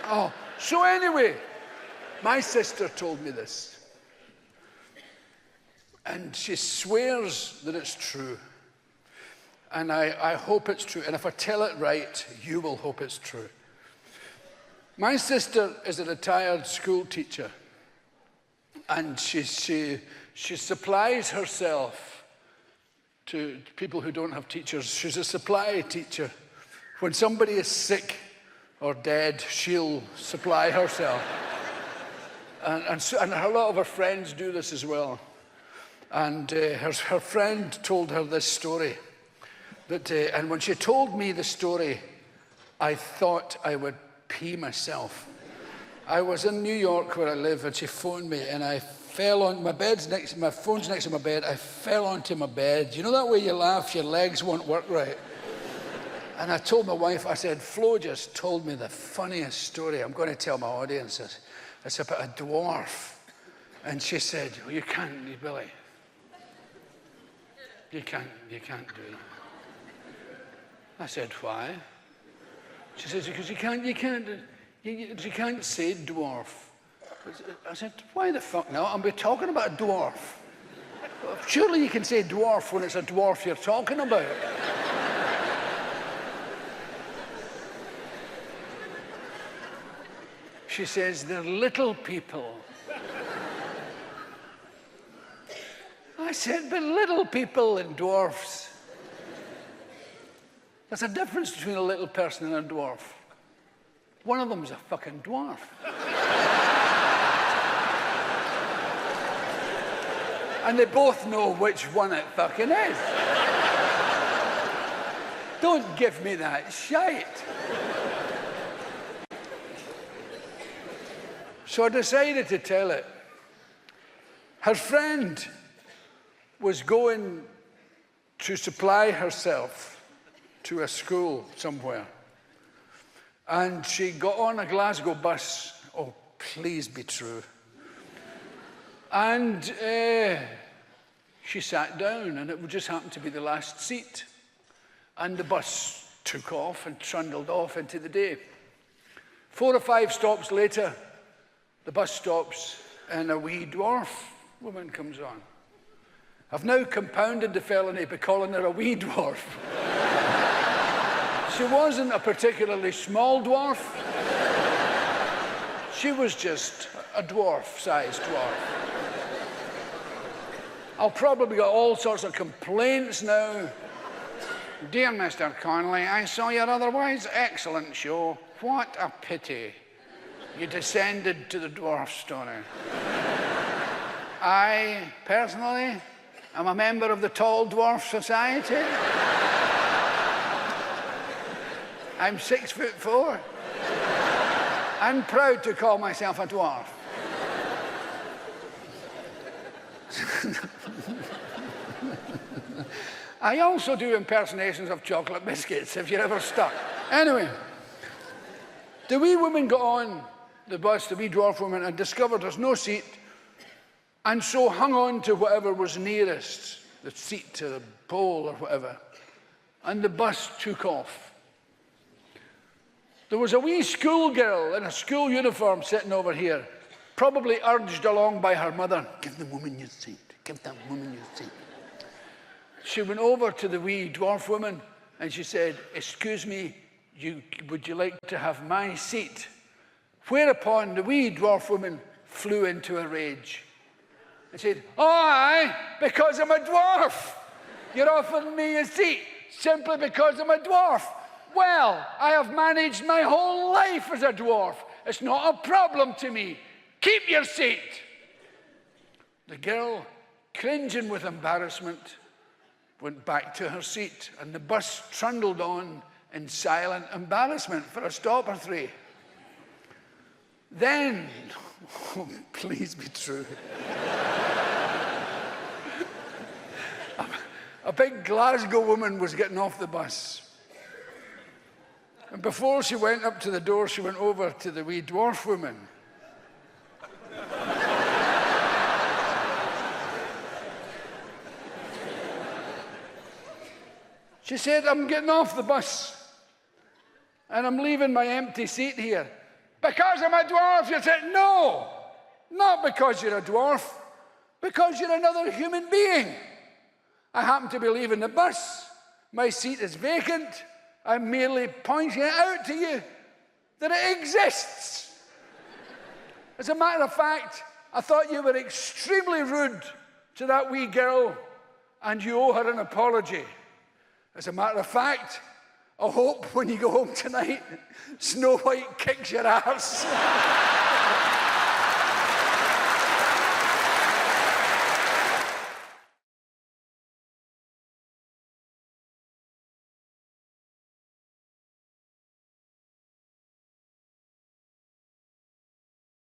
Oh, so anyway, my sister told me this. And she swears that it's true. And I hope it's true. And if I tell it right, you will hope it's true. My sister is a retired school teacher. And she supplies herself to people who don't have teachers. She's a supply teacher. When somebody is sick or dead, she'll supply herself. And a lot of her friends do this as well. And her friend told her this story. And when she told me the story, I thought I would pee myself. I was in New York where I live, and she phoned me, and I fell on my phone's next to my bed. I fell onto my bed. You know that way you laugh, your legs won't work right. And I told my wife, I said, Flo just told me the funniest story. I'm going to tell my audience this. It's about a dwarf. And she said, well, you can't, Billy. You can't do that. I said, why? She says, because you can't say dwarf. I said, why the fuck not? I'm talking about a dwarf. Surely you can say dwarf when it's a dwarf you're talking about. She says, they're little people. I said, but little people and dwarfs. There's a difference between a little person and a dwarf. One of them's a fucking dwarf. And they both know which one it fucking is. Don't give me that shite. So I decided to tell it. Her friend was going to supply herself to a school somewhere. And she got on a Glasgow bus. Oh, please be true. And she sat down, and it just happened to be the last seat. And the bus took off and trundled off into the day. 4 or 5 stops later, the bus stops, and a wee dwarf woman comes on. I've now compounded the felony by calling her a wee dwarf. She wasn't a particularly small dwarf. She was just a dwarf-sized dwarf. I'll probably get all sorts of complaints now. Dear Mr. Connolly, I saw your otherwise excellent show. What a pity you descended to the dwarf story. I, personally, am a member of the Tall Dwarf Society. I'm 6'4". I'm proud to call myself a dwarf. I also do impersonations of chocolate biscuits, if you're ever stuck. Anyway, the wee woman got on the bus, the wee dwarf woman, and discovered there's no seat, and so hung on to whatever was nearest, the seat to the pole or whatever, and the bus took off. There was a wee schoolgirl in a school uniform sitting over here, probably urged along by her mother. Give the woman your seat. Give that woman your seat. She went over to the wee dwarf woman and she said, excuse me, would you like to have my seat? Whereupon the wee dwarf woman flew into a rage and said, oh, aye, because I'm a dwarf. You're offering me a seat simply because I'm a dwarf. Well, I have managed my whole life as a dwarf. It's not a problem to me. Keep your seat. The girl, cringing with embarrassment, went back to her seat, and the bus trundled on in silent embarrassment for a stop or 3. Then, oh, please be true, a big Glasgow woman was getting off the bus. And before she went up to the door, she went over to the wee dwarf woman. She said, I'm getting off the bus, and I'm leaving my empty seat here. Because I'm a dwarf, you said, no, not because you're a dwarf, because you're another human being. I happen to be leaving the bus. My seat is vacant. I'm merely pointing it out to you that it exists. As a matter of fact, I thought you were extremely rude to that wee girl, and you owe her an apology. As a matter of fact, I hope when you go home tonight, Snow White kicks your ass.